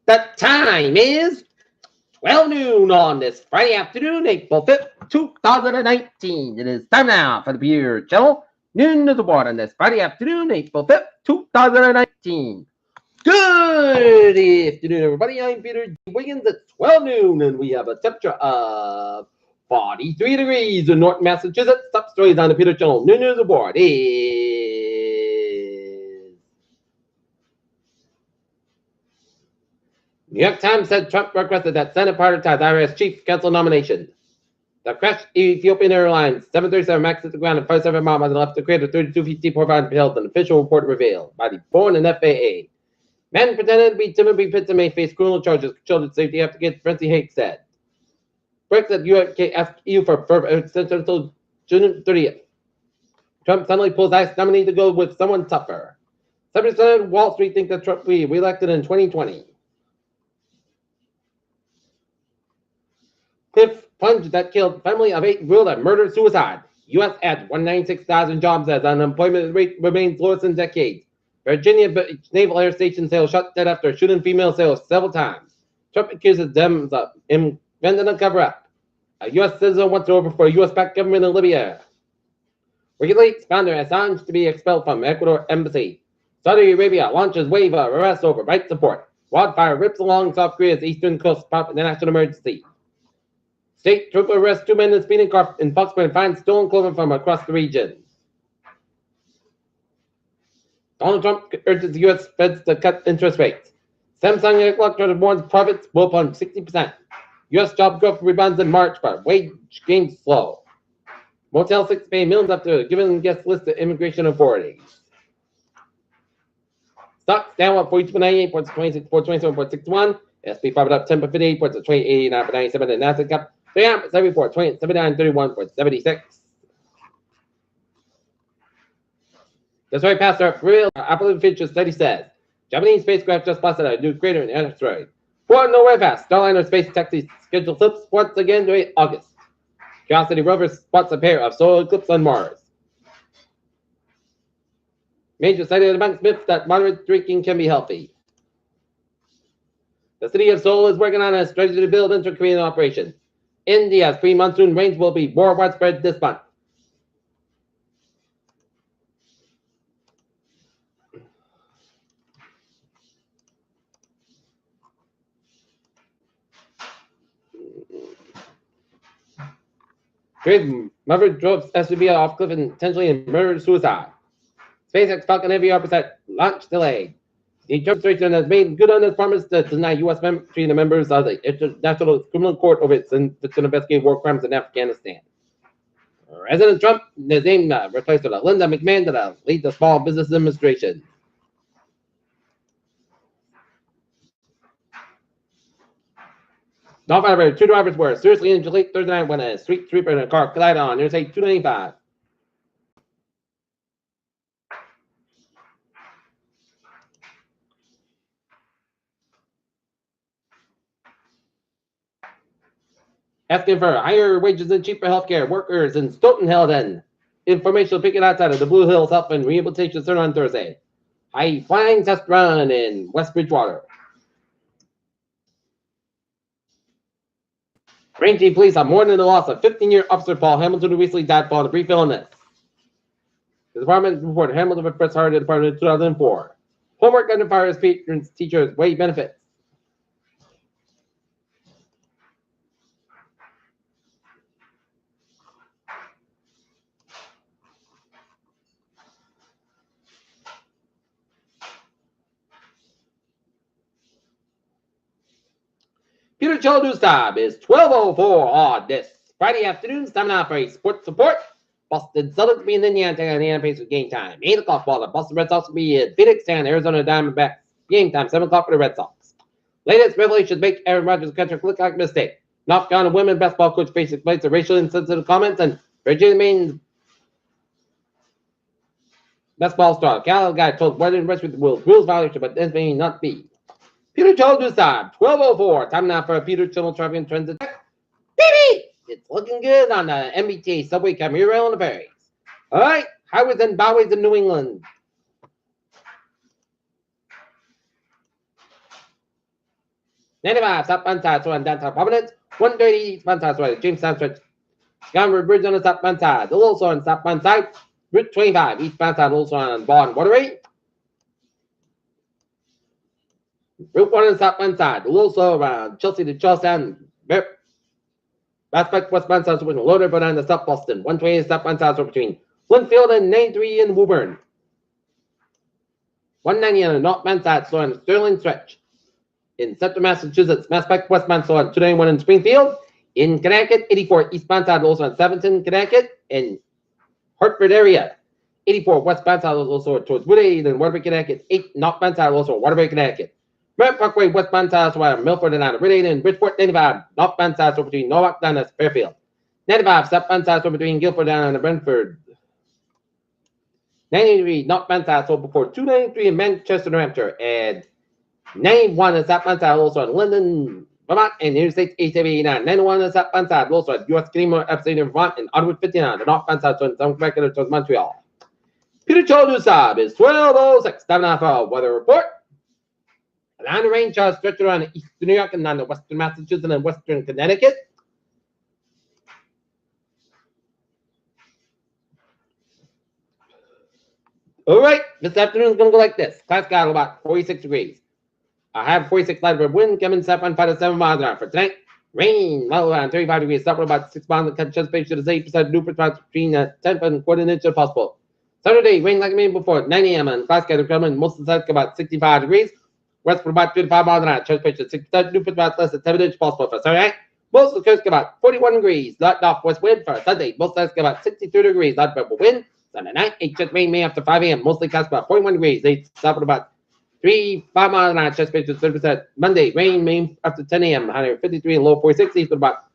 The time is 12 noon on this Friday afternoon, April 5th, 2019. It is time now for the Beer Channel. Noon to the board on this Friday afternoon, April 5th, 2019. Good afternoon, everybody. I'm Peter Wiggins. It's 12 noon, and we have a temperature of 43 degrees in North Massachusetts. Top stories on the Peter Channel. Noon to the board is New York Times said Trump requested that Senate prioritize IRS chief counsel nomination. The crashed Ethiopian Airlines 737 MAX hit the ground and 47 miles and left the crater 32 feet deep over held an official report revealed by the Board and FAA. Men pretending to be Timothy Pitts may face criminal charges for children's safety after get Frenzy Hate said. Brexit UK asked EU for extension until June 30th. Trump suddenly pulls ICE nominee to go with someone tougher. 70% of Wall Street think that Trump will be reelected in 2020. Cliff plunge that killed family of 8 ruled a murder-suicide. U.S. adds 196,000 jobs as unemployment rate remains lowest in decades. Virginia Naval Air Station sales shut dead after shooting female sales several times. Trump accuses them of inventing a cover-up. A U.S. citizen wants to overthrow U.S.-backed government in Libya. WikiLeaks founder Assange to be expelled from Ecuador embassy. Saudi Arabia launches wave of arrests over right support. Wildfire rips along South Korea's eastern coast, pop national emergency. State trooper arrests 2 men in a speeding car in Foxborough and finds stolen clothing from across the region. Donald Trump urges the U.S. Feds to cut interest rates. Samsung Electronics warns profits will plunge 60%. U.S. job growth rebounds in March, but wage gains slow. Motel 6 pay millions after giving guest list to immigration authorities. Stocks down at 42.98 points, 27.61. S&P 500 up 10.58 points, 28.89.97, and Nasdaq up 3.74 points, 79.31.76. This way, Pastor real Apple Feature study says Japanese spacecraft just blasted a new crater in the asteroid. 4 no way past Starliner space taxi scheduled flips once again during August. Curiosity rover spots a pair of solar eclipses on Mars. Major study debunks myths that moderate drinking can be healthy. The city of Seoul is working on a strategy to build inter-Korean operation. India's pre-monsoon rains will be more widespread this month. Grid mother drove SUV off cliff and intentionally and murdered suicide. SpaceX Falcon Heavy opposite launch delayed. The administration has made good on its promise to deny U.S. treating the members of the International Criminal Court over its investigating war crimes in Afghanistan. President Trump is named replaced with Linda McMahon to lead the Small Business Administration. However, 2 drivers were seriously injured late Thursday night when a street sweeper in a car collided on Interstate 295. Asking for higher wages and cheaper healthcare. Workers in Stoughton held an informational picket outside of the Blue Hills Health and Rehabilitation Center on Thursday. High flying test run in West Bridgewater. Rangy police are mourning the loss of 15-year officer Paul Hamilton, who recently died following a brief illness. The department reported Hamilton was first hired at the department in 2004. Homework under fire as patrons, teachers, wage benefits. Peter Joe News Time is 12:04 on this Friday afternoon. It's time now for a sports report. Boston Celtics be in Indiana taking on Indiana Pacers game time. 8 o'clock ball. The Boston Red Sox will be in Phoenix and Arizona Diamondbacks game time. 7 o'clock for the Red Sox. Latest revelations make Aaron Rodgers' contract look like a mistake. North Carolina women's basketball coach faces complaints of racially insensitive comments, and Virginia Maine's basketball star Cal guy told Weather University will rules violation, but this may not be. Peter Joe News Time, 12:04. Time now for a Peter Joe Champion Transit. Baby! It's looking good on the MBTA subway coming around the berries. All right, highways and byways in New England. 95, southbound side, so on downtown Providence. 130, eastbound side, so on Jamestown Stretch. Scanford Bridge on the southbound side. The Little on southbound side. Route 25, eastbound side, also on Bond Waterway. Route 1 on the southbound side. The Little around Chelsea to Charlestown. Aspect westbound side, so between Loader, but on the South Boston. 120 southbound side, so between Linfield and 93 in Woburn. 190 on the northbound side, so on Sterling Stretch. In Central Massachusetts, Mass Pike westbound, so on 291 in Springfield. In Connecticut, 84 eastbound side, also on 7th Connecticut. In Hartford area, 84 westbound side, also towards Woodade and Waterbury, Connecticut. 8 northbound side, also Waterbury, Connecticut. Brent Parkway westbound side, so on Milford and out of Woodade and Bridgeport. 95 northbound side, so between Norwalk down to Fairfield. 95 southbound side, so between Guilford down to Brentford. 93 northbound side, so before 293 in Manchester, New Hampshire, and 91 is southbound side, also in London, Vermont, and Interstate 889. 91 is southbound side, also at US Canadian upstate in Vermont, and Ottawa 59, the northbound side, so in South Quebec and towards Montreal. Peter Chaludusab is 1206. 7.5 hour weather report. Along the rain showers stretch around eastern New York and down to western Massachusetts and western Connecticut. All right, this afternoon is going to go like this. Clouds got about 46 degrees. I have 46 light of wind coming south on 5 to 7 miles an hour for tonight. Rain, well around 35 degrees, south about 6 miles. The chance space is 8%. New spots between 10 and 1/4 inch if possible. Saturday, rain like I made before, 9 a.m. and clouds gather coming. Most of the sides about 65 degrees. West for about 35 miles an hour. Chance space is 6%. New spots less than 7 inch possible for Saturday. Most of the coast about 41 degrees. Light off west wind for Sunday. Most sides about 62 degrees. Light wind. Sunday night, 8 just rain May after 5 a.m. Mostly clouds about 41 degrees. 8 south about 5 miles an hour. Chest space is 30%. Monday, rain May after 10 a.m. 153 and low 46. East about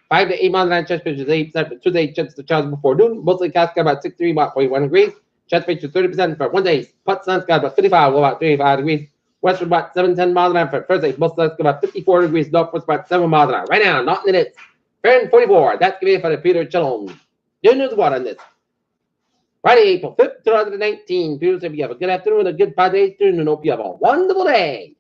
5 to 8 miles an hour. Chest space is 8%. For Tuesday, chance to charge before noon. Mostly clouds about 63, about 41 degrees. Chest space is 30% for one day. Put sun's got about 55, about 35 degrees. West for about 7-10 miles an hour for Thursday. Most sun's got about 54 degrees. North for about 7 miles an hour. Right now, not in it. Fahrenheit 44. That's going to be for the Peter Chillon. Good news what on this. Friday, April 5th, 2019. Peter said you have a good afternoon, a good 5 days, and hope you have a wonderful day.